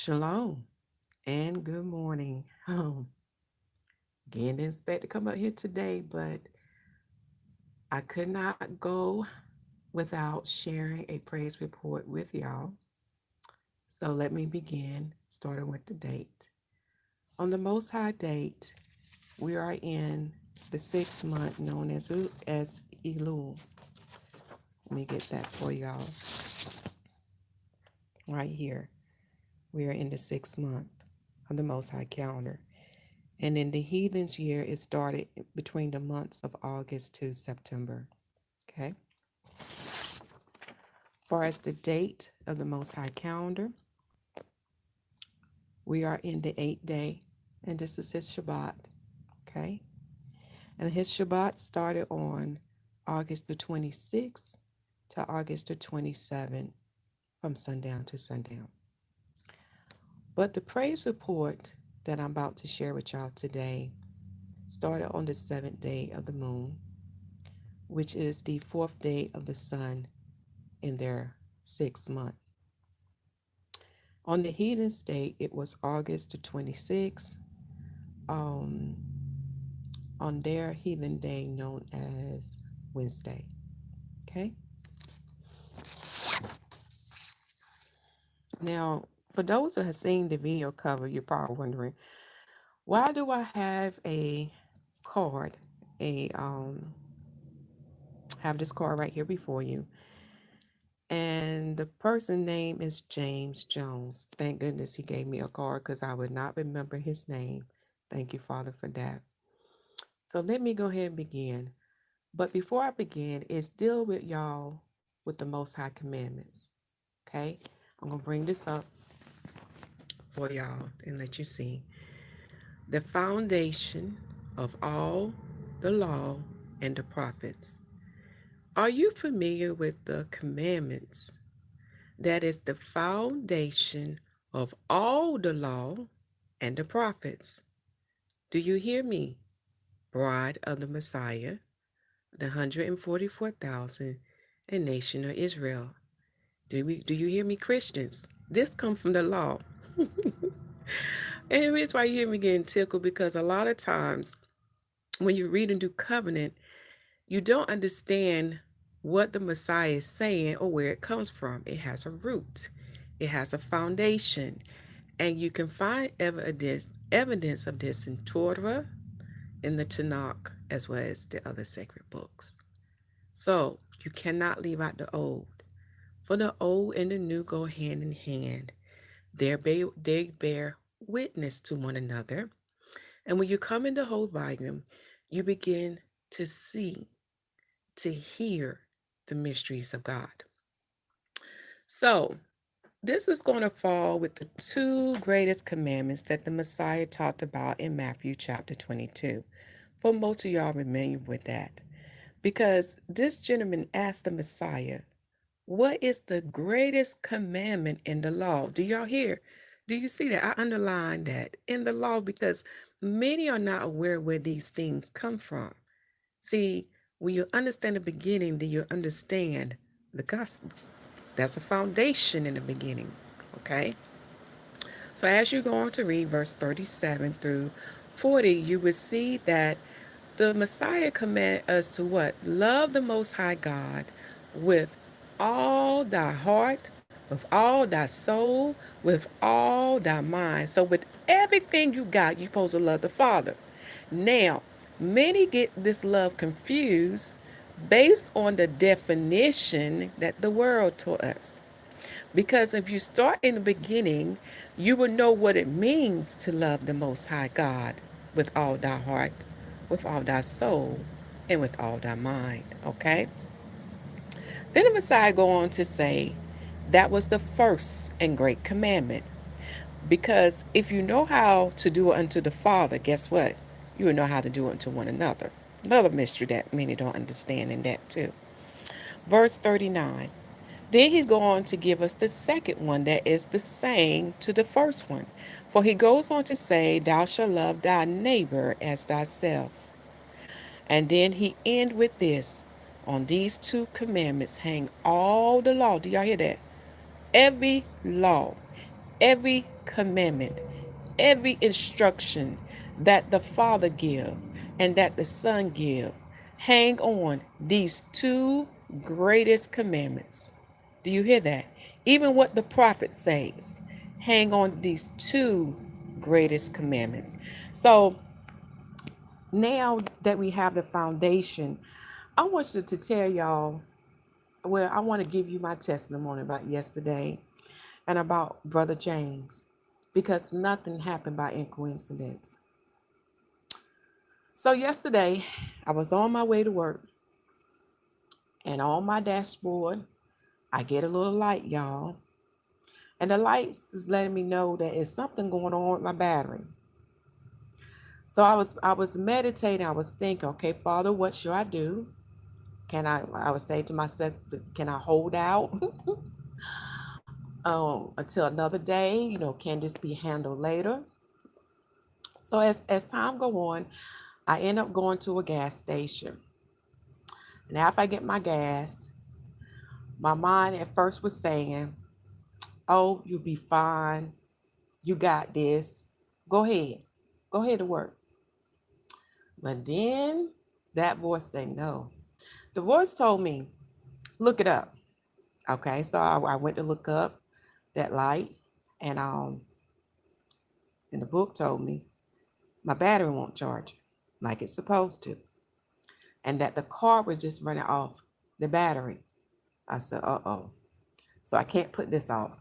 Shalom and good morning. Again, didn't expect to come up here today, but I could not go without sharing a praise report with y'all. So let me begin, starting with the date. On the Most High date, we are in the 6th month known as Elul. Let me get that for y'all right here. We are in the 6th month of the Most High Calendar. And in the heathens year, it started between the months of August to September. Okay. Far as the date of the Most High Calendar, we are in the 8th day, and this is his Shabbat. Okay. And his Shabbat started on August the 26th to August the 27th, from sundown to sundown. But the praise report that I'm about to share with y'all today started on the 7th day of the moon, which is the 4th day of the sun in their 6th month. On the heathen's day, it was August the 26th, on their heathen day known as Wednesday. Okay? Now, for those who have seen the video cover, you're probably wondering, why do I have a card, have this card right here before you, and the person name is James Jones. Thank goodness he gave me a card because I would not remember his name. Thank you, Father, for that. So let me go ahead and begin. But before I begin, it's deal with y'all with the Most High Commandments. Okay? I'm going to bring this up for y'all and let you see. The foundation of all the law and the prophets. Are you familiar with the commandments? That is the foundation of all the law and the prophets. Do you hear me, bride of the Messiah, the 144,000 and nation of Israel? Do you hear me, Christians? This comes from the law. And the reason why you hear me getting tickled, because a lot of times when you read a new covenant, you don't understand what the Messiah is saying or where it comes from. It has a root. It has a foundation. And you can find evidence of this in Torah, in the Tanakh, as well as the other sacred books. So you cannot leave out the old. For the old and the new go hand in hand. They bear witness to one another. And when you come in the whole volume, you begin to see, to hear the mysteries of God. So this is going to fall with the two greatest commandments that the Messiah talked about in Matthew chapter 22. For most of y'all remember with that. Because this gentleman asked the Messiah, what is the greatest commandment in the law? Do y'all hear? Do you see that? I underlined that in the law because many are not aware where these things come from. See, when you understand the beginning, then you understand the gospel. That's a foundation in the beginning, okay? So as you go on to read verse 37 through 40, you will see that the Messiah commanded us to what? Love the Most High God with all thy heart, with all thy soul, with all thy mind. So with everything you got, you're supposed to love the Father. Now, many get this love confused based on the definition that the world taught us. Because if you start in the beginning, you will know what it means to love the Most High God with all thy heart, with all thy soul, and with all thy mind. Okay? Then the Messiah go on to say that was the first and great commandment. Because if you know how to do it unto the Father, guess what? You will know how to do it unto one another. Another mystery that many don't understand in that too. Verse 39. Then he's going on to give us the second one that is the same to the first one. For he goes on to say, thou shalt love thy neighbor as thyself. And then he end with this. On these two commandments hang all the law. Do y'all hear that? Every law. every commandment, every instruction that the Father give and that the Son give hang on these two greatest commandments. Do you hear that? Even what the prophet says, hang on these two greatest commandments. So now that we have the foundation, I want you to tell y'all, well, I want to give you my testimony about yesterday and about Brother James, because nothing happened by coincidence. So yesterday, I was on my way to work, and on my dashboard, I get a little light, y'all. And the lights is letting me know that there's something going on with my battery. So I was meditating, I was thinking, okay, Father, what should I do? I would say to myself, can I hold out until another day? Can this be handled later? So as time go on, I end up going to a gas station. And after I get my gas, my mind at first was saying, oh, you'll be fine. You got this. Go ahead. Go ahead to work. But then that voice said no. The voice told me, look it up. Okay, so I went to look up that light, and the book told me my battery won't charge like it's supposed to, and that the car was just running off the battery. I said, uh-oh. So I can't put this off.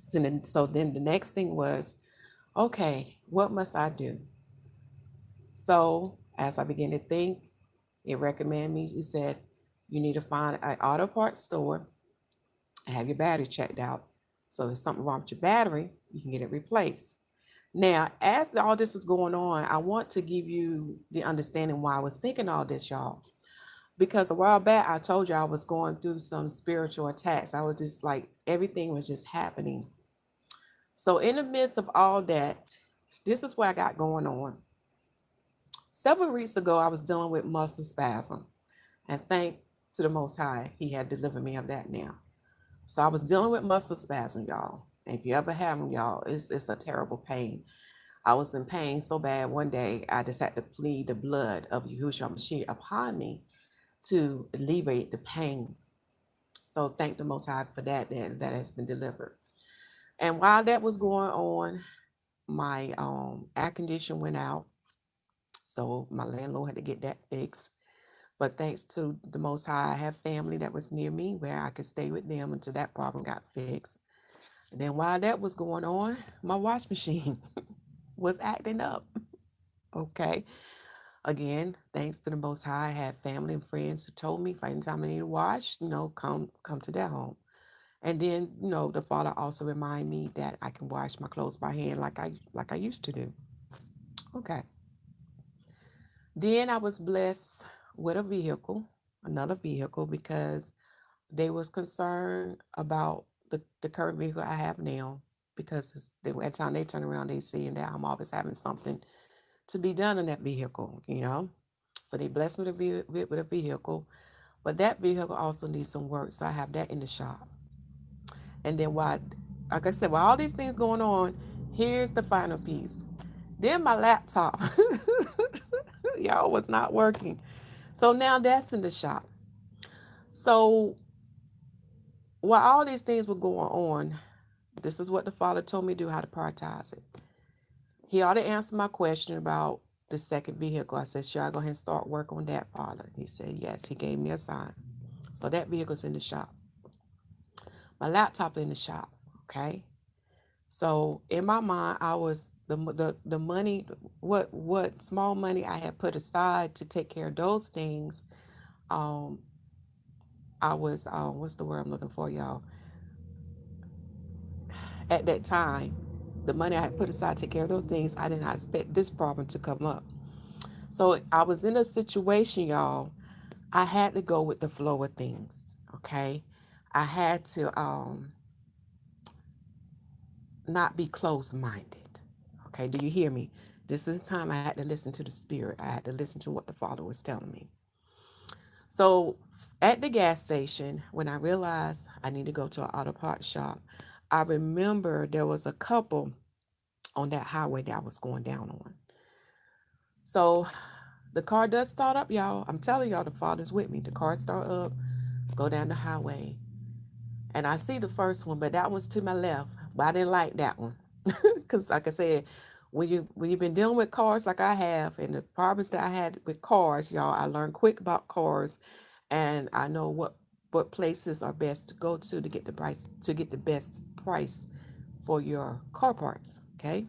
So then the next thing was, okay, what must I do? So as I began to think, it recommended me, it said, you need to find an auto parts store and have your battery checked out. So if there's something wrong with your battery, you can get it replaced. Now, as all this is going on, I want to give you the understanding why I was thinking all this, y'all. Because a while back, I told you I was going through some spiritual attacks. I was just like, everything was just happening. So in the midst of all that, this is what I got going on. Several weeks ago, I was dealing with muscle spasm. And thank to the Most High, He had delivered me of that now. So I was dealing with muscle spasm, y'all. And if you ever have them, y'all, it's a terrible pain. I was in pain so bad one day, I just had to plead the blood of Yahushua Mashiach upon me to alleviate the pain. So thank the Most High for that has been delivered. And while that was going on, my air conditioner went out. So my landlord had to get that fixed. But thanks to the Most High, I have family that was near me where I could stay with them until that problem got fixed. And then while that was going on, my wash machine was acting up. Okay. Again, thanks to the Most High, I had family and friends who told me if anytime I need to wash, come to their home. And then, the Father also remind me that I can wash my clothes by hand like I used to do. Okay. Then I was blessed with another vehicle, because they was concerned about the current vehicle I have now, because at the time they turn around, they seeing that I'm always having something to be done in that vehicle. So they blessed me with a vehicle, but that vehicle also needs some work, so I have that in the shop. And then like I said, while all these things going on, here's the final piece. Then my laptop, y'all, was not working. So now that's in the shop. So while all these things were going on, this is what the Father told me to do, how to prioritize it. He ought to answer my question about the second vehicle. I said, should I go ahead and start work on that, Father? He said, yes. He gave me a sign. So that vehicle's in the shop. My laptop in the shop, okay? So in my mind, I was the money, what small money I had put aside to take care of those things. I was what's the word I'm looking for, y'all? At that time, the money I had put aside to take care of those things, I did not expect this problem to come up. So I was in a situation, y'all. I had to go with the flow of things. Okay, I had to not be close-minded. Okay, do you hear me? This is the time I had to listen to the Spirit. I had to listen to what the Father was telling me. So at the gas station, when I realized I need to go to an auto parts shop, I remember there was a couple on that highway that I was going down on. So the car does start up, y'all. I'm telling y'all, the Father's with me. The car start up, go down the highway. And I see the first one, but that one's to my left. But I didn't like that one. Because like I said, when you've been dealing with cars like I have, and the problems that I had with cars, y'all, I learned quick about cars, and I know what places are best to go to get the price to get the best price for your car parts. Okay.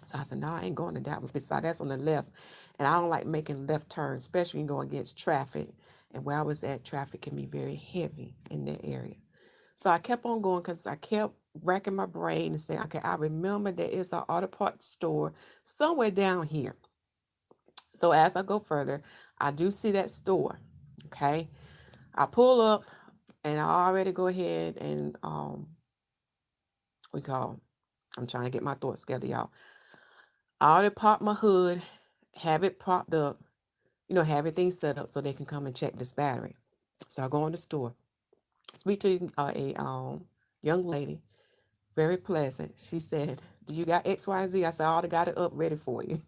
So I said, no, I ain't going to that one. Besides, that's on the left. And I don't like making left turns, especially when you go against traffic. And where I was at, traffic can be very heavy in that area. So I kept on going because I kept racking my brain and saying, okay, I remember there is an auto parts store somewhere down here. So as I go further, I do see that store. Okay. I pull up and I already go ahead and we call, I'm trying to get my thoughts together, y'all. I already popped my hood, have it propped up, have everything set up so they can come and check this battery. So I go in the store, speak to a young lady, very pleasant. She said, "Do you got X, Y, and Z?" I said, "I already got it up ready for you."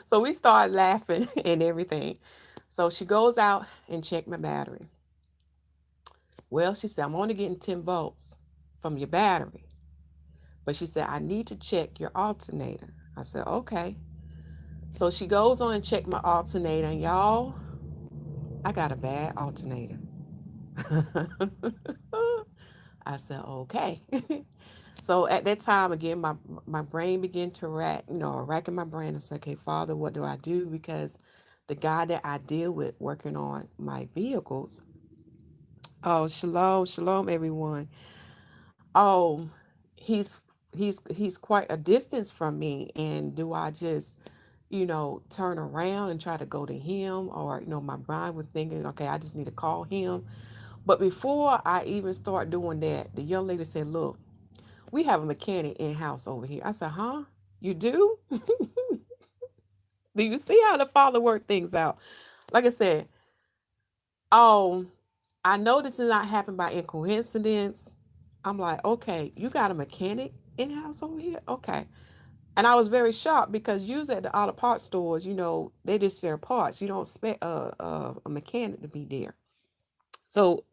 So we started laughing and everything. So she goes out and check my battery. Well, she said, "I'm only getting 10 volts from your battery." But she said, "I need to check your alternator." I said, "Okay." So she goes on and check my alternator, and y'all, I got a bad alternator. I said, "Okay." So at that time, again, my brain began to racking my brain. I said, "Okay, Father, what do I do?" Because the guy that I deal with working on my vehicles, oh, shalom, shalom, everyone. Oh, he's he's quite a distance from me. And do I just, turn around and try to go to him? Or, my mind was thinking, okay, I just need to call him. But before I even start doing that, the young lady said, "Look, we have a mechanic in-house over here." I said, "Huh? You do?" Do you see how the Father worked things out? Like I said, oh, I know this did not happen by coincidence. I'm like, okay, you got a mechanic in-house over here? Okay. And I was very shocked because usually at the auto parts stores, they just sell parts. You don't expect a mechanic to be there. So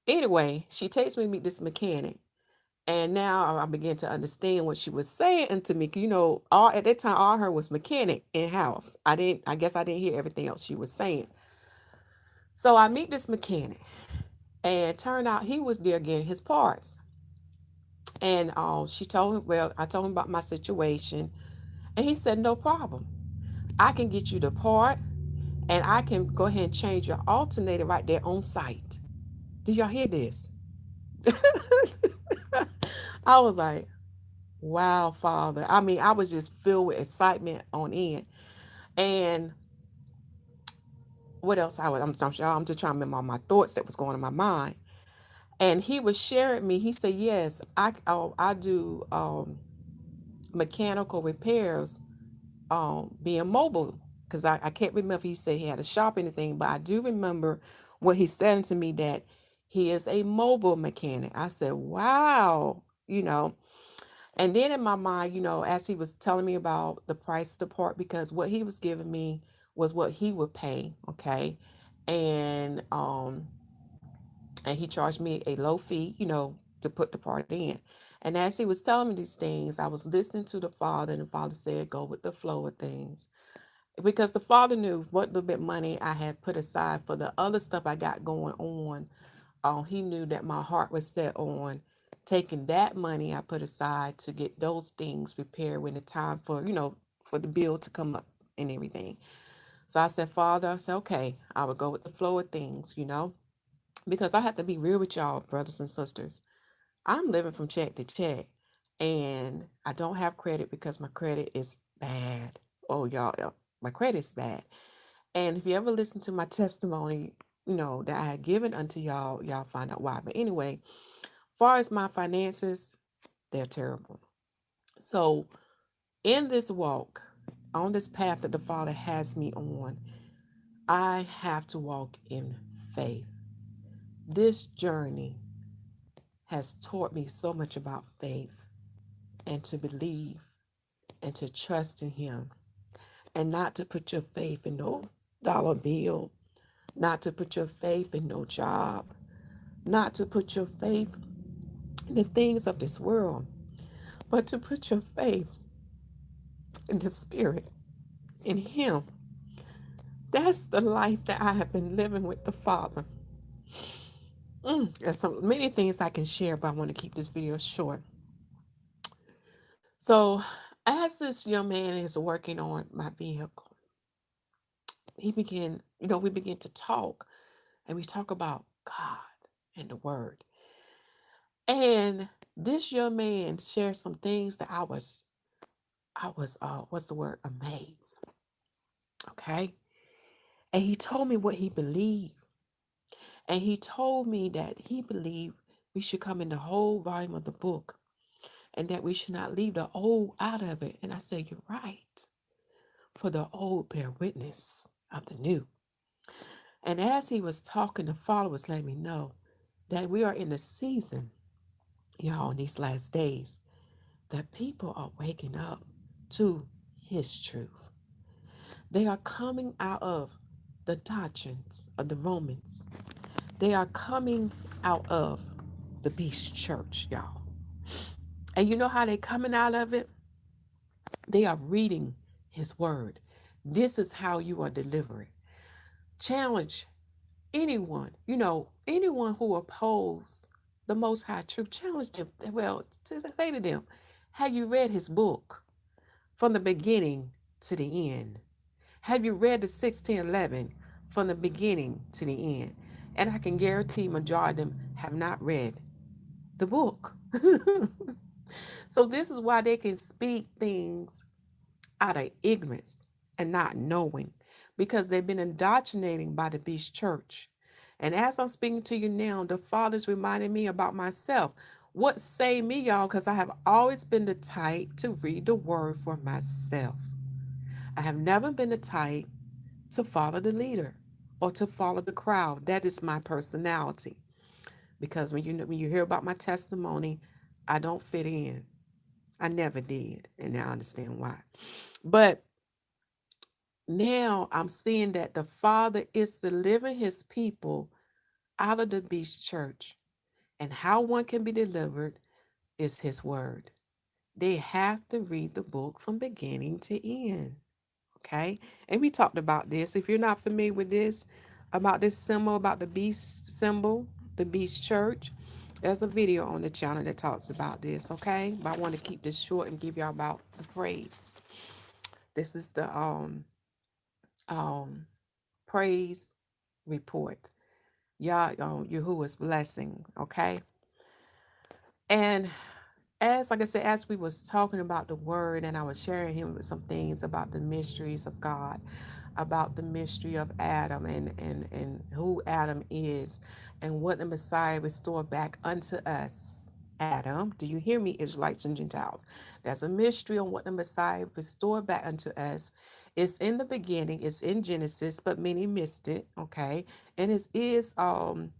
anyway, she takes me to meet this mechanic. And now I began to understand what she was saying to me. All at that time, all I heard was mechanic in house. I guess I didn't hear everything else she was saying. So I meet this mechanic, and it turned out he was there getting his parts. And she told him, well, I told him about my situation, and he said, "No problem. I can get you the part, and I can go ahead and change your alternator right there on site." Do y'all hear this? I was like, wow, Father. I mean, I was just filled with excitement on end. And what else? I'm just trying to remember all my thoughts that was going in my mind. And he was sharing me. He said, "Yes, I do mechanical repairs, being mobile." Because I can't remember if he said he had a shop or anything, but I do remember what he said to me, that he is a mobile mechanic. I said, "Wow." And then in my mind, as he was telling me about the price of the part, because what he was giving me was what he would pay, okay? And and he charged me a low fee, to put the part in. And as he was telling me these things, I was listening to the Father, and the Father said, "Go with the flow of things." Because the Father knew what little bit money I had put aside for the other stuff I got going on. He knew that my heart was set on taking that money I put aside to get those things repaired when the time for the bill to come up and everything. So I said, "Father," I said, "Okay, I would go with the flow of things, because I have to be real with y'all, brothers and sisters. I'm living from check to check, and I don't have credit because my credit is bad. Oh, y'all, my credit is bad. And if you ever listen to my testimony, that I had given unto y'all find out why. But anyway, far as my finances, they're terrible. So in this walk, on this path that the Father has me on, I have to walk in faith. This journey has taught me so much about faith and to believe and to trust in Him and not to put your faith in no dollar bill, not to put your faith in no job, not to put your faith in the things of this world, but to put your faith in the Spirit, in Him. That's the life that I have been living with the Father. There's so many things I can share, but I want to keep this video short. So, as this young man is working on my vehicle, we begin to talk, and we talk about God and the Word. And this young man shared some things that what's the word? Amazed. Okay. And he told me what he believed. And he told me that he believed we should come in the whole volume of the book and that we should not leave the old out of it. And I said, you're right. For the old bear witness of the new. And as he was talking, the followers let me know that we are in a season, y'all, in these last days, that people are waking up to his truth. They are coming out of the doctrines of the Romans. They are coming out of the beast church, y'all. And you know how they coming out of it? They are reading his word. This is how you are delivered. Challenge anyone, anyone who oppose the most high truth, challenge them. Well, to say to them, have you read his book from the beginning to the end? Have you read the 1611 from the beginning to the end? And I can guarantee majority of them have not read the book. So this is why they can speak things out of ignorance and not knowing, because they've been indoctrinated by the beast church. And as I'm speaking to you now, the Father's reminding me about myself. What saved me, y'all, because I have always been the type to read the word for myself. I have never been the type to follow the leader or to follow the crowd. That is my personality. Because when you hear about my testimony, I don't fit in. I never did, and now I understand why. But now I'm seeing that the Father is delivering his people out of the beast church. And how one can be delivered is his word. They have to read the book from beginning to end. Okay? And we talked about this. If you're not familiar with this, about this symbol, about the beast symbol, the beast church, there's a video on the channel that talks about this, okay? But I want to keep this short and give y'all about the praise. This is the praise report. Yahuwah's blessing, okay? And like I said, as we was talking about the word and I was sharing him with some things about the mysteries of God, about the mystery of Adam and who Adam is and what the Messiah restored back unto us. Adam, do you hear me, Israelites and Gentiles? There's a mystery on what the Messiah restored back unto us. It's in the beginning, it's in Genesis, but many missed it, okay? And it is and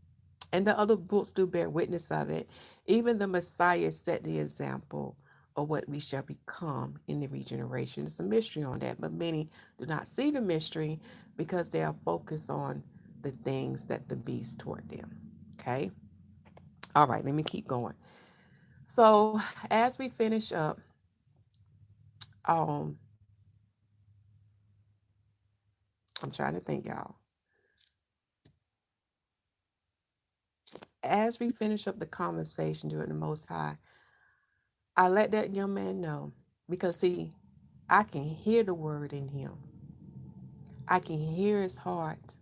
the other books do bear witness of it. Even the Messiah set the example of what we shall become in the regeneration. It's a mystery on that, but many do not see the mystery because they are focused on the things that the beast taught them. Okay? All right, let me keep going. So as we finish up, um, I'm trying to think, y'all. As we finish up the conversation during the Most High, I let that young man know because, see, I can hear the word in him. I can hear his heart.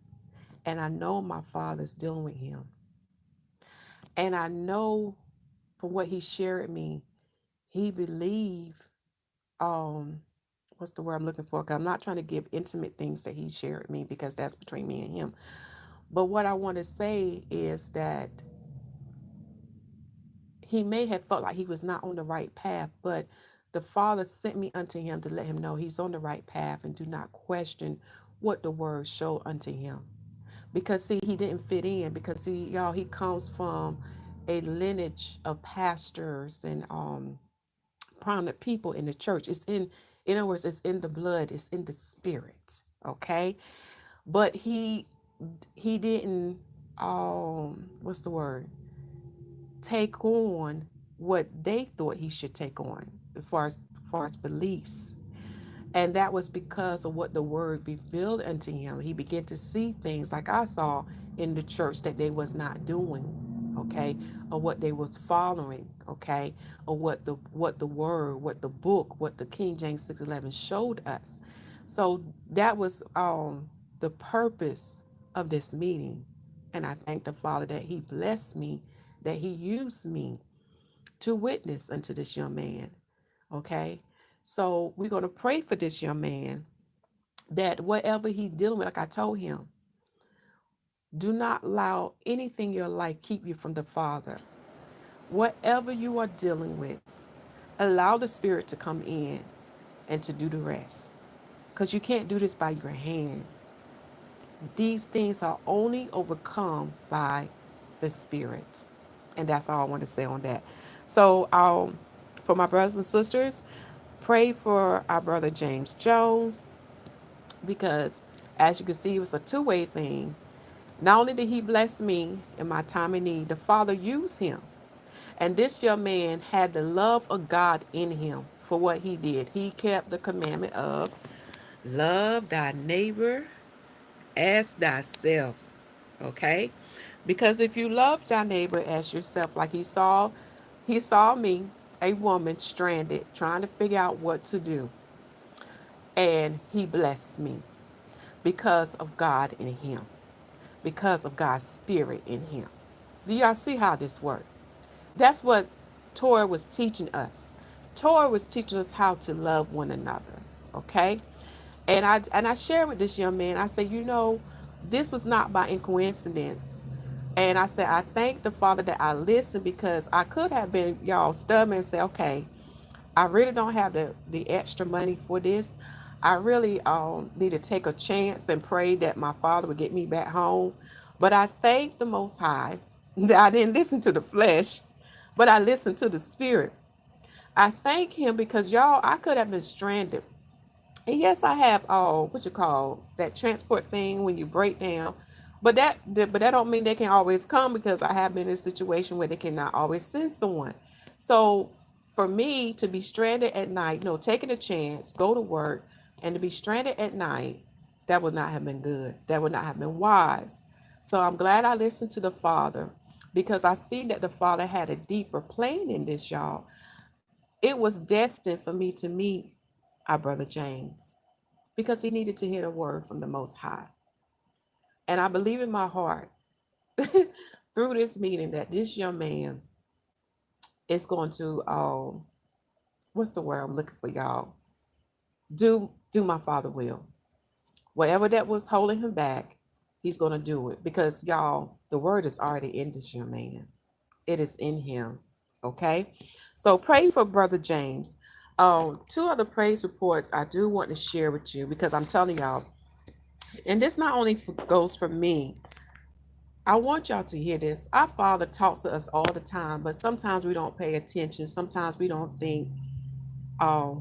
And I know my Father's dealing with him. And I know from what he shared with me, he believed, what's the word I'm looking for? Because I'm not trying to give intimate things that he shared with me because that's between me and him. But what I want to say is that he may have felt like he was not on the right path, but the Father sent me unto him to let him know he's on the right path and do not question what the word showed unto him. Because, see, he didn't fit in. Because, see, y'all, he comes from a lineage of pastors and prominent people in the church. In other words, it's in the blood, it's in the spirit. Okay. But he didn't what's the word? Take on what they thought he should take on as far as beliefs. And that was because of what the word revealed unto him. He began to see things like I saw in the church that they was not doing, okay, or what they was following, okay, or what the book, what the King James 6:11 showed us. So that was the purpose of this meeting. And I thank the Father that he blessed me, that he used me to witness unto this young man. Okay. So we're going to pray for this young man that whatever he's dealing with, like I told him, do not allow anything in your life keep you from the Father. Whatever you are dealing with, allow the Spirit to come in and to do the rest. Because you can't do this by your hand. These things are only overcome by the Spirit. And that's all I want to say on that. So, for my brothers and sisters, pray for our brother James Jones, because as you can see, it was a two-way thing. Not only did he bless me in my time of need, the Father used him. And this young man had the love of God in him for what he did. He kept the commandment of love thy neighbor as thyself. Okay? Because if you love thy neighbor as yourself, like he saw me, a woman stranded, trying to figure out what to do. And he blessed me because of God in him, because of God's spirit in him. Do y'all see how this works? That's what Torah was teaching us. Torah was teaching us how to love one another. Okay? And I shared with this young man, I said, this was not by coincidence. And I said, I thank the Father that I listened, because I could have been, y'all, stubborn and say, okay, I really don't have the extra money for this. I really need to take a chance and pray that my father would get me back home. But I thank the Most High that I didn't listen to the flesh, but I listened to the Spirit. I thank him because, y'all, I could have been stranded. And yes, I have what you call that transport thing when you break down. But that don't mean they can always come, because I have been in a situation where they cannot always send someone. So for me to be stranded at night, taking a chance, go to work, and to be stranded at night, that would not have been good. That would not have been wise. So I'm glad I listened to the Father, because I see that the Father had a deeper plan in this, y'all. It was destined for me to meet our brother James, because he needed to hear a word from the Most High. And I believe in my heart through this meeting that this young man is going to, what's the word I'm looking for, y'all? Do my Father will. Whatever that was holding him back, he's going to do it, because, y'all, the word is already in this young man. It is in him. Okay. So pray for brother James. Two other praise reports I do want to share with you, because I'm telling y'all, and this not only goes for me. I want y'all to hear this. Our Father talks to us all the time, but sometimes we don't pay attention. Sometimes we don't think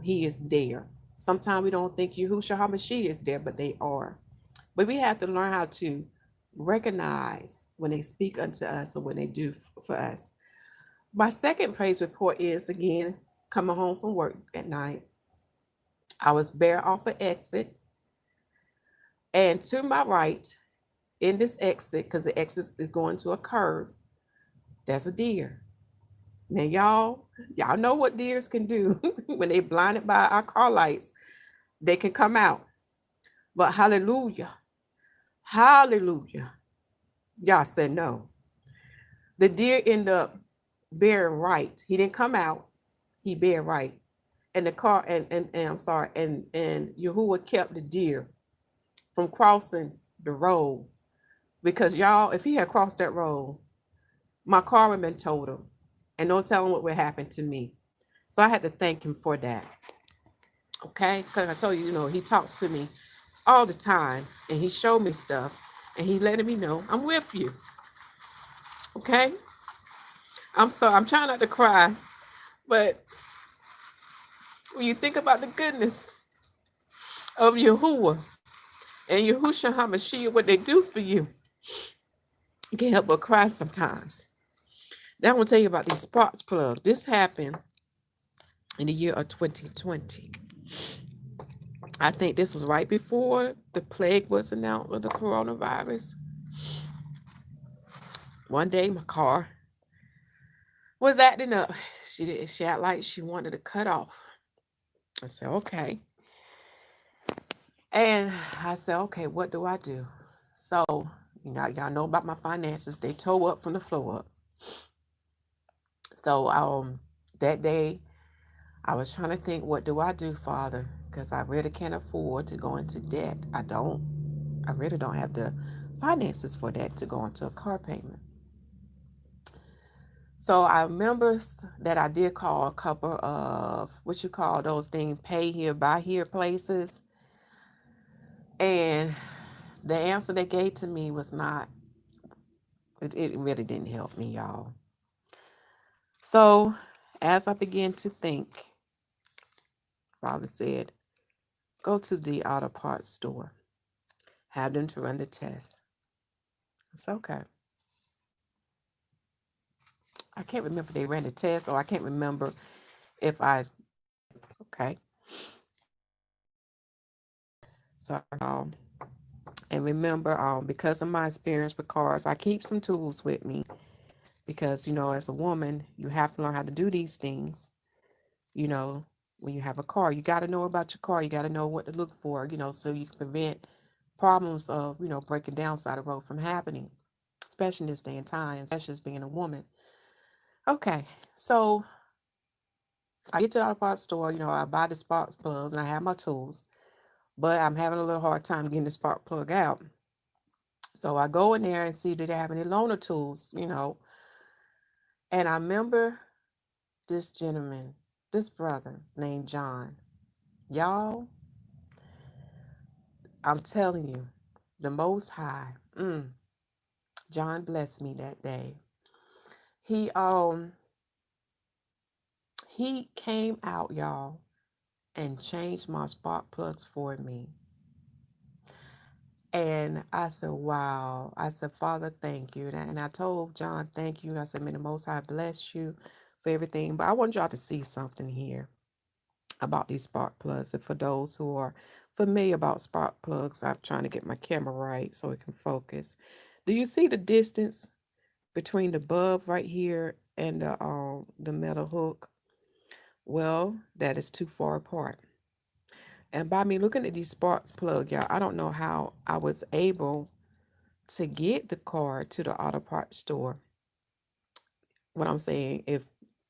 he is there. Sometimes we don't think Yahushua HaMashiach is there, but they are. But we have to learn how to recognize when they speak unto us or when they do for us. My second praise report is, again, coming home from work at night. I was bare off an exit, and to my right, in this exit, because the exit is going to a curve, there's a deer. Now, y'all know what deers can do when they blinded by our car lights. They can come out. But hallelujah, hallelujah, y'all said no. The deer ended up bearing right. He didn't come out. He bear right. And the car, and I'm sorry, and Yahuwah kept the deer from crossing the road. Because, y'all, if he had crossed that road, my car would have been totaled. And no telling what would happen to me. So I had to thank him for that. Okay? Because I told you, he talks to me all the time. And he showed me stuff. And he letting me know, I'm with you. Okay? I'm sorry, I'm trying not to cry, but when you think about the goodness of Yahuwah and Yahushua HaMashiach, what they do for you can't help but cry sometimes. Now I'm going to tell you about these sparks plugs. This happened in the year of 2020. I think this was right before the plague was announced of the coronavirus. One day my car was acting up. She had like she wanted to cut off. I said, okay. And I said, okay, what do I do? So, y'all know about my finances. They toe up from the floor up. So that day I was trying to think, what do I do, Father? Because I really can't afford to go into debt. I really don't have the finances for that to go into a car payment. So I remember that I did call a couple of, what you call those things, pay here, buy here places. And the answer they gave to me was not, it really didn't help me, y'all. So as I began to think, Father said, go to the auto parts store, have them to run the test. It's okay. I can't remember if they ran the test, or I can't remember if okay. So, and remember, because of my experience with cars, I keep some tools with me because, as a woman, you have to learn how to do these things. When you have a car, you got to know about your car. You got to know what to look for, so you can prevent problems of, breaking down side of the road from happening, especially in this day and time, especially as being a woman. Okay, so I get to the auto parts store, I buy the spark plugs and I have my tools, but I'm having a little hard time getting the spark plug out. So I go in there and see if they have any loaner tools, and I remember this gentleman, this brother named John. Y'all, I'm telling you, the Most High, John blessed me that day. He came out, y'all, and changed my spark plugs for me. And I said, wow. I said, Father, thank you. And I told John, thank you. I said, may the Most High bless you for everything. But I want y'all to see something here about these spark plugs. And for those who are familiar about spark plugs, I'm trying to get my camera right so it can focus. Do you see the distance between the bulb right here and the metal hook? Well, that is too far apart. And by me looking at these sparks plug, y'all, I don't know how I was able to get the car to the auto parts store. What I'm saying, if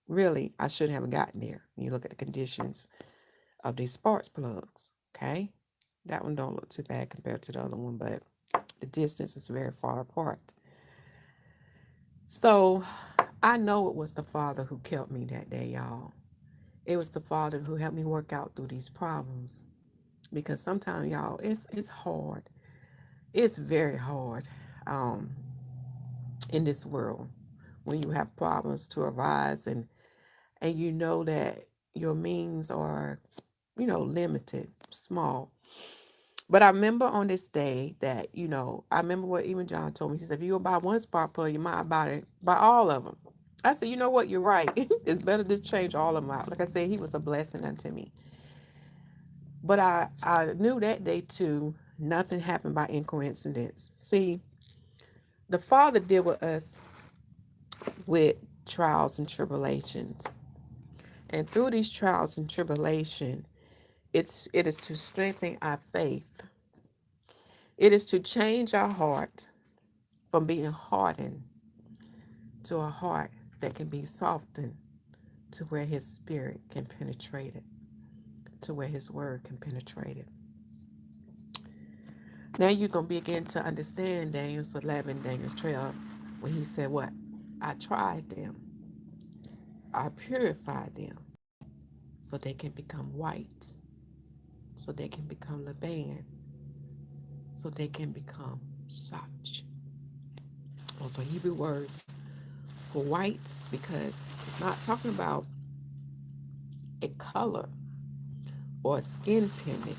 really I shouldn't have gotten there. When you look at the conditions of these sparks plugs, okay? That one don't look too bad compared to the other one, but the distance is very far apart. So I know it was the Father who kept me that day, y'all. It was the Father who helped me work out through these problems. Because sometimes, y'all, it's hard. It's very hard in this world when you have problems to arise and you know that your means are, limited, small. But I remember on this day that, I remember what even John told me. He said, if you go buy one spark plug, you might buy all of them. I said, you know what? You're right. It's better to change all of them out. Like I said, he was a blessing unto me. But I knew that day too, nothing happened by coincidence. See, the Father deal with us with trials and tribulations. And through these trials and tribulation, it is to strengthen our faith. It is to change our heart from being hardened to a heart that can be softened to where his spirit can penetrate it, to where his word can penetrate it. Now you're going to begin to understand Daniel 11, Daniel 12, when he said what? I tried them. I purified them so they can become white, so they can become Laban, so they can become such. Those are Hebrew words white because it's not talking about a color or a skin pigment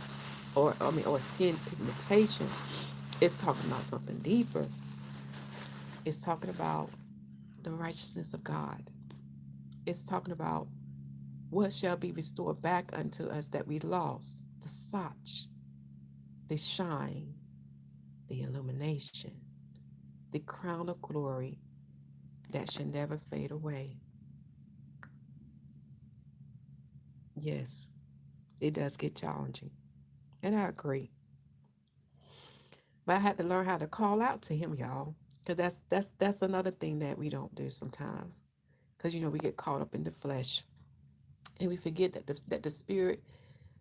or skin pigmentation. It's talking about something deeper. It's talking about the righteousness of God. It's talking about what shall be restored back unto us that we lost, the such, the shine, the illumination, the crown of glory that shall never fade away. Yes, it does get challenging. And I agree. But I had to learn how to call out to him, y'all. Because that's another thing that we don't do sometimes. Because we get caught up in the flesh. And we forget that the spirit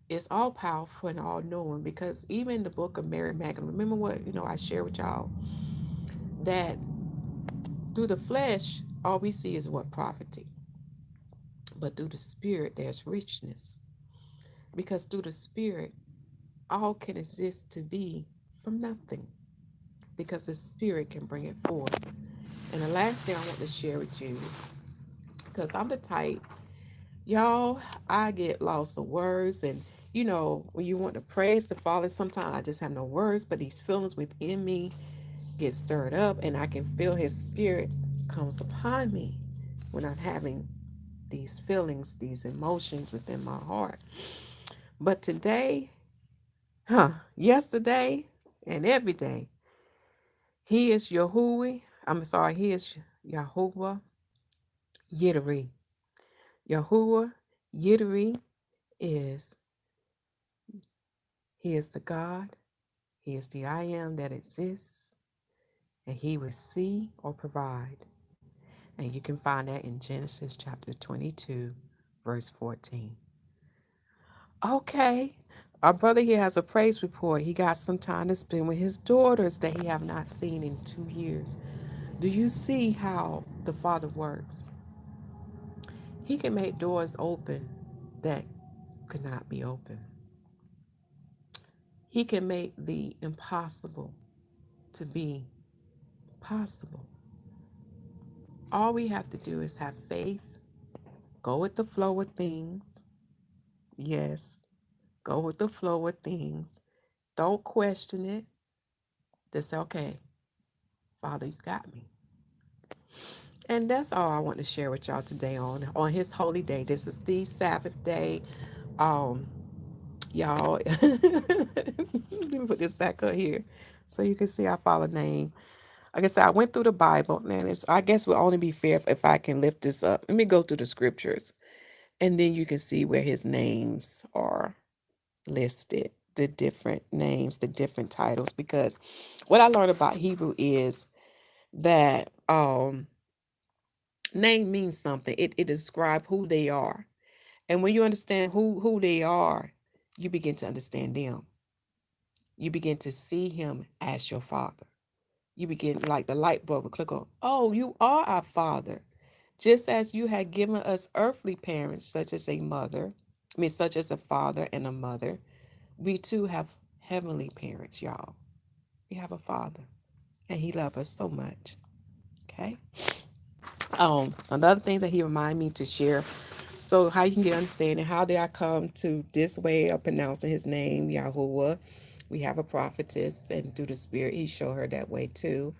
is all powerful and all knowing. Because even in the book of Mary Magdalene, remember what I shared with y'all? That through the flesh, all we see is what profiting. But through the spirit, there's richness. Because through the spirit, all can exist to be from nothing. Because the spirit can bring it forth. And the last thing I want to share with you, because I'm the type, y'all, I get lost of words. And, when you want to praise the Father, sometimes I just have no words, but these feelings within me get stirred up, and I can feel His Spirit comes upon me when I'm having these feelings, these emotions within my heart. But today, yesterday, and every day, He is Yahuwah. He is YAHUAH Yidri. YAHUAH Yidri is, He is the God. He is the I am that exists. And He will see or provide. And you can find that in Genesis chapter 22, verse 14. Okay. Our brother here has a praise report. He got some time to spend with his daughters that he have not seen in 2 years. Do you see how the Father works? He can make doors open that could not be open. He can make the impossible to be possible. All we have to do is have faith, go with the flow of things. Yes, go with the flow of things. Don't question it. Just say, okay, Father, you got me. And that's all I want to share with y'all today on His holy day. This is the Sabbath day. Um, y'all, let me put this back up here so you can see our Father name. Like I said, I went through the Bible, man. I guess it will only be fair if I can lift this up. Let me go through the scriptures, and then you can see where His names are listed, the different names, the different titles. Because what I learned about Hebrew is that name means something. It describes who they are. And when you understand who they are, you begin to understand them. You begin to see Him as your Father. You begin, like the light bulb will click on, oh, you are our Father. Just as you had given us earthly parents, such as such as a father and a mother, we too have heavenly parents, y'all. We have a Father, and He loves us so much. Okay. Another thing that He reminded me to share. So how you can get understanding, how did I come to this way of pronouncing His name, Yahuwah? We have a prophetess, and through the Spirit, He showed her that way too.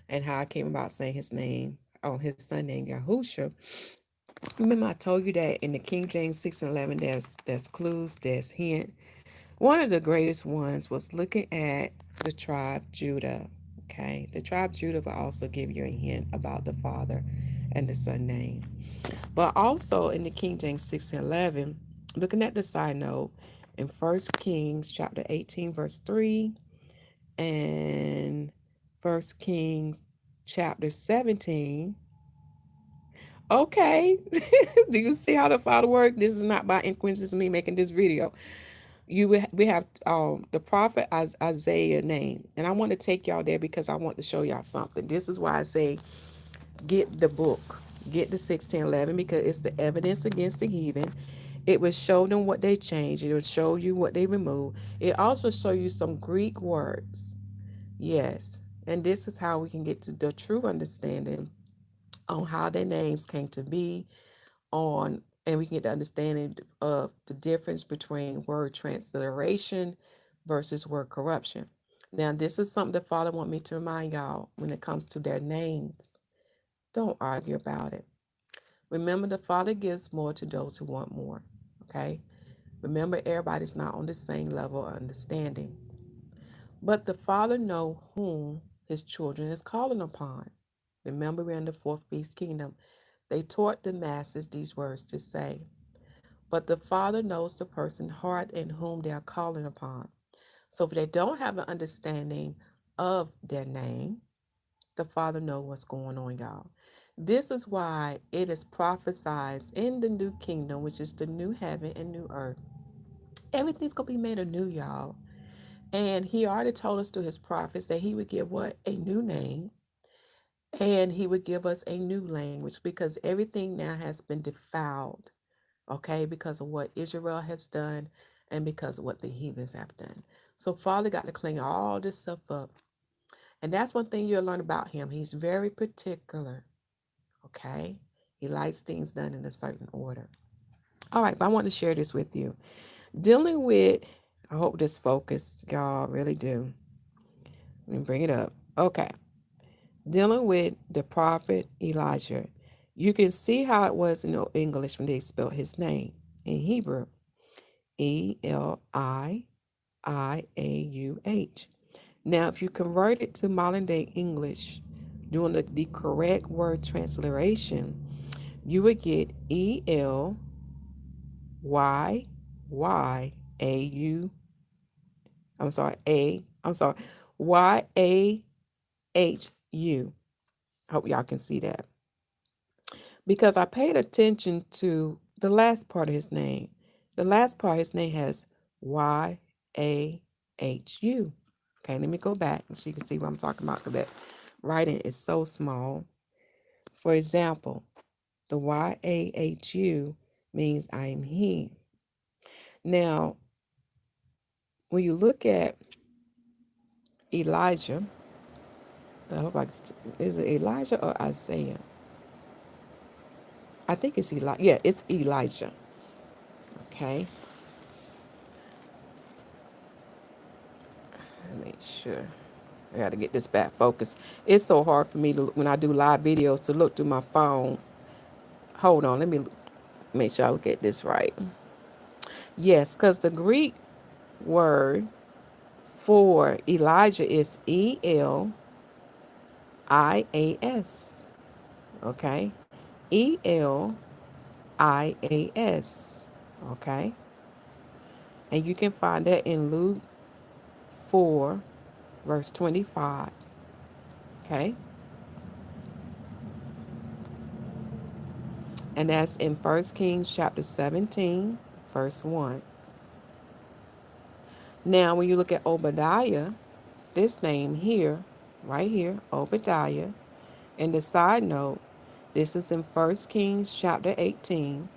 And how I came about saying His name, His son named Yahusha. Remember I told you that in the King James 6:11, there's clues, there's hint. One of the greatest ones was looking at the tribe Judah. Okay, the tribe Judah will also give you a hint about the Father and the Son name. But also in the King James 6:11, looking at the side note in 1 Kings chapter 18, verse 3, and 1 Kings chapter 17. Okay, do you see how the Father works? This is not by coincidence me making this video. We have the prophet Isaiah name, and I want to take y'all there because I want to show y'all something. This is why I say get the book, get the 1611, because it's the evidence against the heathen. It will show them what they changed. It will show you what they removed. It also show you some Greek words. Yes, and this is how we can get to the true understanding on how their names came to be, on and we can get the understanding of the difference between word transliteration versus word corruption. Now, this is something the Father want me to remind y'all when it comes to their names. Don't argue about it. Remember, the Father gives more to those who want more. Okay? Remember, everybody's not on the same level of understanding. But the Father know whom his children is calling upon. Remember, we're in the fourth beast kingdom. They taught the masses these words to say. But the Father knows the person's heart and whom they are calling upon. So if they don't have an understanding of their name, the Father knows what's going on, y'all. This is why it is prophesied in the new kingdom, which is the new heaven and new earth. Everything's going to be made anew, y'all. And he already told us through his prophets that he would give what? A new name. And he would give us a new language because everything now has been defiled, okay, because of what Israel has done and because of what the heathens have done. So Father got to clean all this stuff up. And that's one thing you'll learn about him. He's very particular, okay? He likes things done in a certain order. All right, but I want to share this with you. Dealing with, I hope this focus, y'all really do. Let me bring it up. Okay. Dealing with the prophet Elijah. You can see how it was in English when they spelled his name. In Hebrew, Eliiauh. Now, if you convert it to modern day English, doing the correct word transliteration, you would get ELYYAU. I'm sorry, YAHU. Hope y'all can see that. Because I paid attention to the last part of his name. The last part of his name has YAHU. Okay, let me go back so you can see what I'm talking about because that writing is so small. For example, the YAHU means I am he. Now, when you look at Elijah, I hope I can, is it Elijah or Isaiah? I think it's Elijah. Yeah, it's Elijah. Okay. Make sure. I got to get this back focused. It's so hard for me to, when I do live videos, to look through my phone. Hold on. Let me make sure I look at this right. Yes, because the Greek word for Elijah is ELIAS. Okay. ELIAS. Okay. And you can find that in Luke 4, verse 25. Okay. And that's in 1 Kings chapter 17, verse 1. Now, when you look at Obadiah, this name here, right here, Obadiah, and the side note, this is in 1 Kings chapter 18.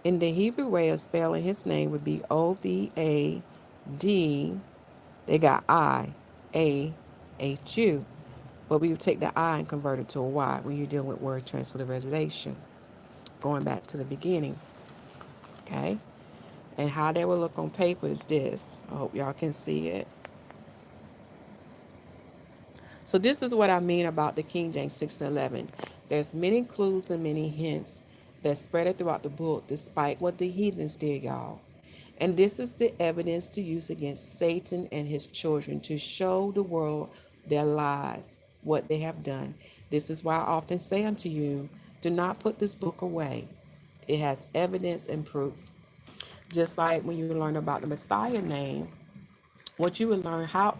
In the Hebrew way of spelling his name would be O-B-A-D. They got I-A-H-U. But we would take the I and convert it to a Y when you're dealing with word transliteration. Going back to the beginning. Okay? And how they will look on paper is this. I hope y'all can see it. So this is what I mean about the King James 6:11. There's many clues and many hints that spread throughout the book despite what the heathens did, y'all. And this is the evidence to use against Satan and his children to show the world their lies, what they have done. This is why I often say unto you, do not put this book away. It has evidence and proof. Just like when you learn about the Messiah name, what you would learn how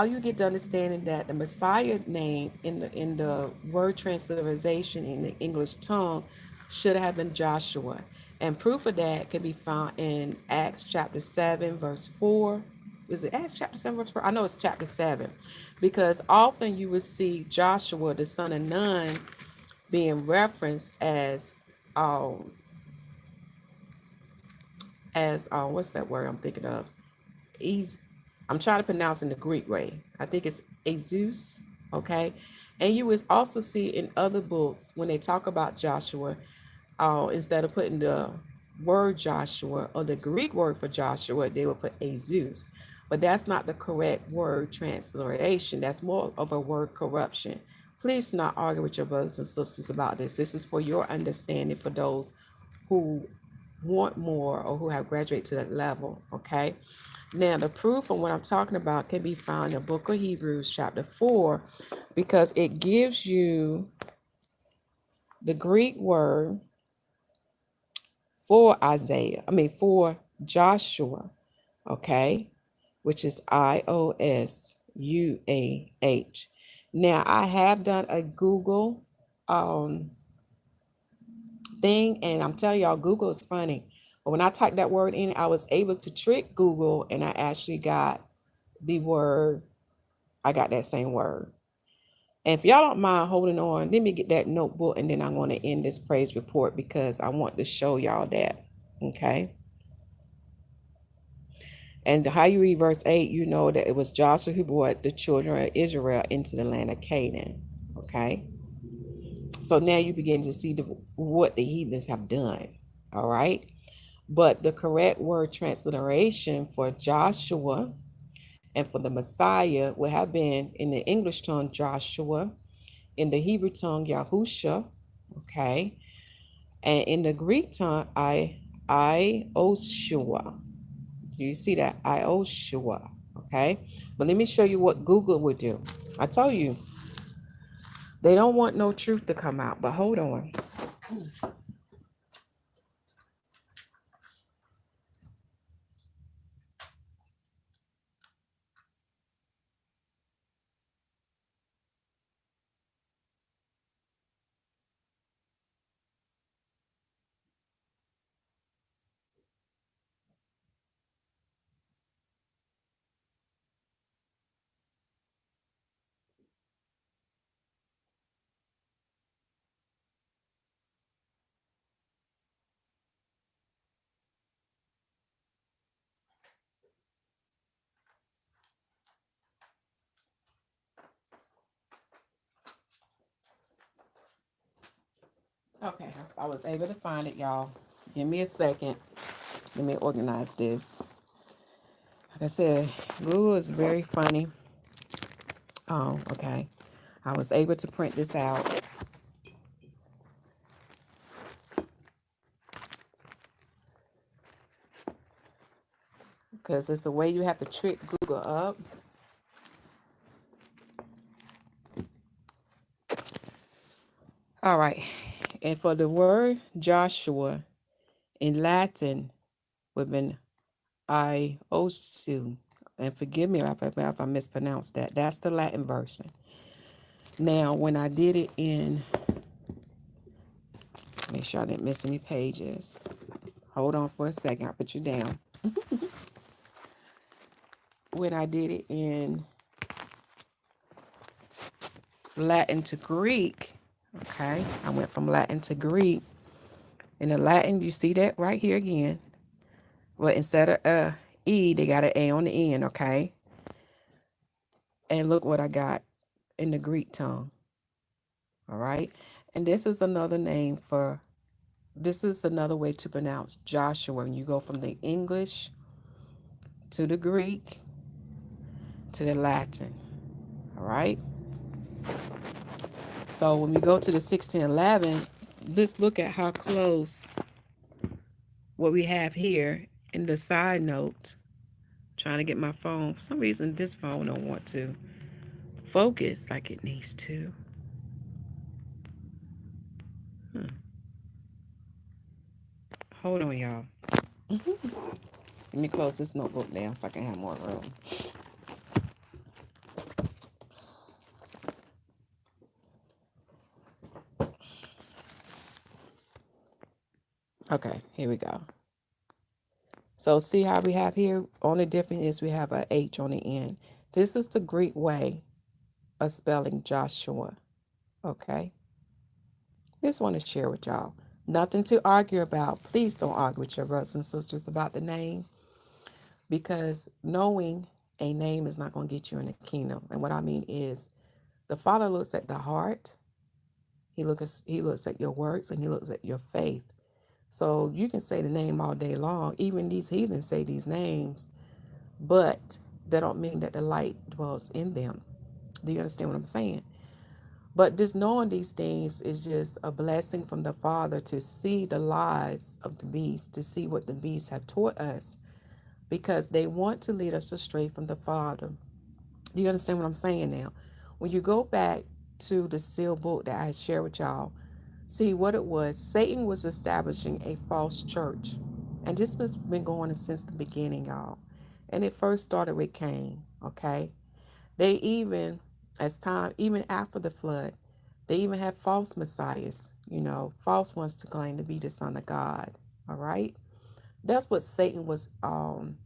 you get to understanding that the Messiah name in the word transliteration in the English tongue should have been Joshua. And proof of that can be found in Acts chapter 7, verse 4. Is it Acts chapter 7, verse 4? I know it's chapter 7. Because often you would see Joshua, the son of Nun, being referenced as what's that word I'm thinking of? I'm trying to pronounce in the Greek way. I think it's Azus, okay? And you will also see in other books when they talk about Joshua, instead of putting the word Joshua or the Greek word for Joshua, they will put a Zeus. But that's not the correct word transliteration. That's more of a word corruption. Please do not argue with your brothers and sisters about this. This is for your understanding for those who want more or who have graduated to that level. Okay. Now, the proof of what I'm talking about can be found in the book of Hebrews, chapter 4, because it gives you the Greek word for for Joshua, okay, which is IOSUAH. Now, I have done a Google thing, and I'm telling y'all, Google is funny. But when I typed that word in, I was able to trick Google, and I actually got the word, I got that same word. And if y'all don't mind holding on, let me get that notebook, and then I'm going to end this praise report because I want to show y'all that, okay? And how you read verse 8, you know that it was Joshua who brought the children of Israel into the land of Canaan, okay? So now you begin to see what the heathens have done, all right? But the correct word transliteration for Joshua and for the Messiah would have been in the English tongue, Joshua, in the Hebrew tongue, Yahusha, okay? And in the Greek tongue, Ioshua. You see that? Ioshua, okay? But let me show you what Google would do. I told you, they don't want no truth to come out, but hold on. Okay, I was able to find it, y'all. Give me a second. Let me organize this. Like I said, Google is very funny. Oh, okay. I was able to print this out because it's a way you have to trick Google up. All right. And for the word Joshua in Latin would have been Iosu. And forgive me if I mispronounced that. That's the Latin version. Now, when I did it in, make sure I didn't miss any pages. Hold on for a second. I'll put you down. When I did it in Latin to Greek, okay, I went from Latin to Greek. In the Latin, you see that right here again. Well, instead of E, they got an A on the end, okay? And look what I got in the Greek tongue, all right? And this is another name for, this is another way to pronounce Joshua. When you go from the English to the Greek to the Latin, all right? So when we go to the 1611, let's look at how close what we have here in the side note. Trying to get my phone. For some reason, this phone don't want to focus like it needs to. Hold on, y'all. Let me close this notebook down so I can have more room. Okay, here we go. So see how we have here? Only difference is we have a H on the end. This is the Greek way of spelling Joshua. Okay? Just want to share with y'all. Nothing to argue about. Please don't argue with your brothers and sisters about the name, because knowing a name is not going to get you in the kingdom. And what I mean is The Father looks at the heart. He looks at your works, and he looks at your faith. So you can say the name all day long. Even these heathens say these names, but that don't mean that the light dwells in them. Do you understand what I'm saying? But just knowing these things is just a blessing from the Father to see the lies of the beast, to see what the beast have taught us, because they want to lead us astray from the Father. Do you understand what I'm saying now? When you go back to the sealed book that I shared with y'all, see what it was. Satan was establishing a false church. And this has been going on since the beginning, y'all. And it first started with Cain, okay? They even, as time, even after the flood, they even had false messiahs, false ones to claim to be the Son of God, all right? That's what Satan was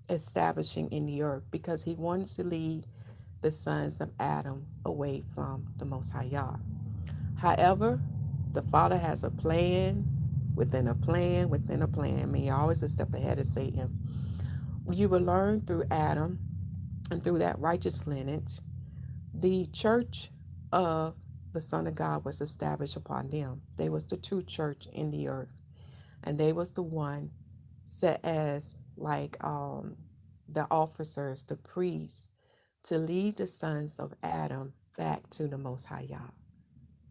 establishing in the earth because he wanted to lead the sons of Adam away from the Most High Yah. However, the Father has a plan within a plan within a plan. I mean, you're always a step ahead of Satan. You will learn through Adam and through that righteous lineage, the church of the Son of God was established upon them. They was the true church in the earth. And they was the one set as like the officers, the priests, to lead the sons of Adam back to the Most High Yah.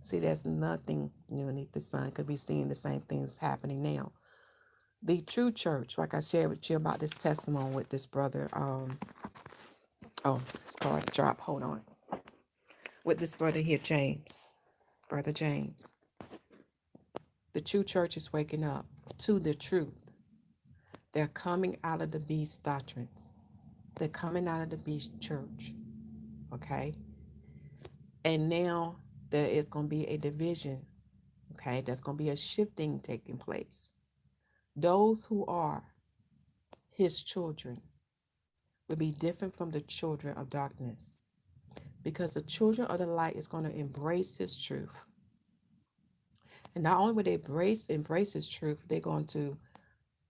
See, there's nothing new beneath the sun. Could be seeing the same things happening now. The true church, like I shared with you about this testimony with this brother. Oh, this card drop. Hold on. With this brother here, James, brother James. The true church is waking up to the truth. They're coming out of the beast doctrines. They're coming out of the beast church. Okay. And now there is going to be a division. Okay. There's going to be a shifting taking place. Those who are his children will be different from the children of darkness, because the children of the light is going to embrace his truth. And not only will they embrace his truth, they're going to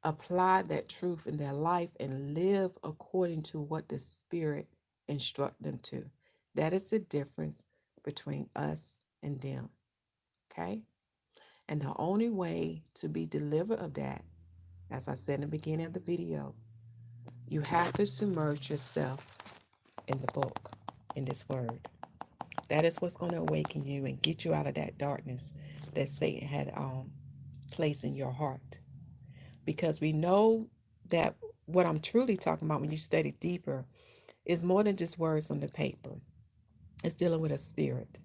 apply that truth in their life and live according to what the Spirit instruct them to. That is the difference between us and them. Okay? And the only way to be delivered of that, as I said in the beginning of the video, you have to submerge yourself in the book, in this word. That is what's going to awaken you and get you out of that darkness that Satan had placed in your heart. Because we know that what I'm truly talking about when you study deeper is more than just words on the paper. It's dealing with a spirit.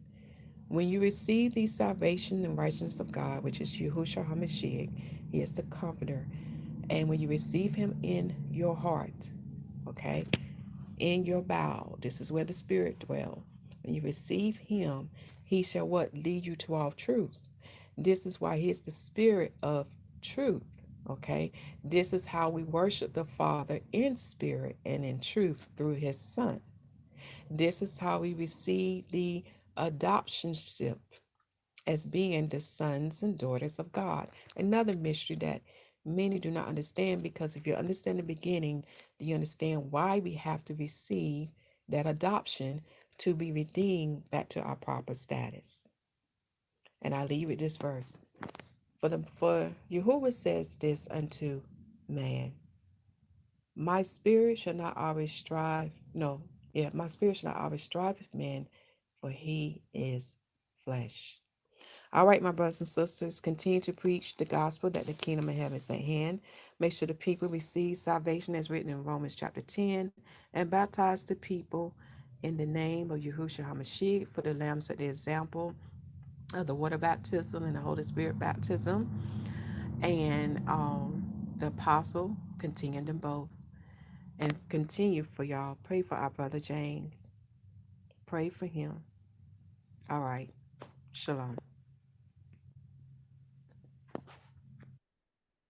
When you receive the salvation and righteousness of God, which is Yahushua HaMashiach, he is the comforter. And when you receive him in your heart, okay, in your bowel, this is where the Spirit dwells. When you receive him, he shall what? Lead you to all truths. This is why he is the Spirit of truth. Okay, this is how we worship the Father in spirit and in truth through his Son. This is how we receive the adoptionship as being the sons and daughters of God. Another mystery that many do not understand, because if you understand the beginning, you understand why we have to receive that adoption to be redeemed back to our proper status. And I leave with this verse. For Yahuwah says this unto man, my spirit shall not always strive, my spirit shall not always strive with man, for he is flesh. All right, my brothers and sisters, continue to preach the gospel that the kingdom of heaven is at hand. Make sure the people receive salvation as written in Romans chapter 10, and baptize the people in the name of Yahushua HaMashiach, for the Lamb set the example of the water baptism and the Holy Spirit baptism. And the apostle continued them both. And continue for y'all. Pray for our brother James. Pray for him. All right. Shalom.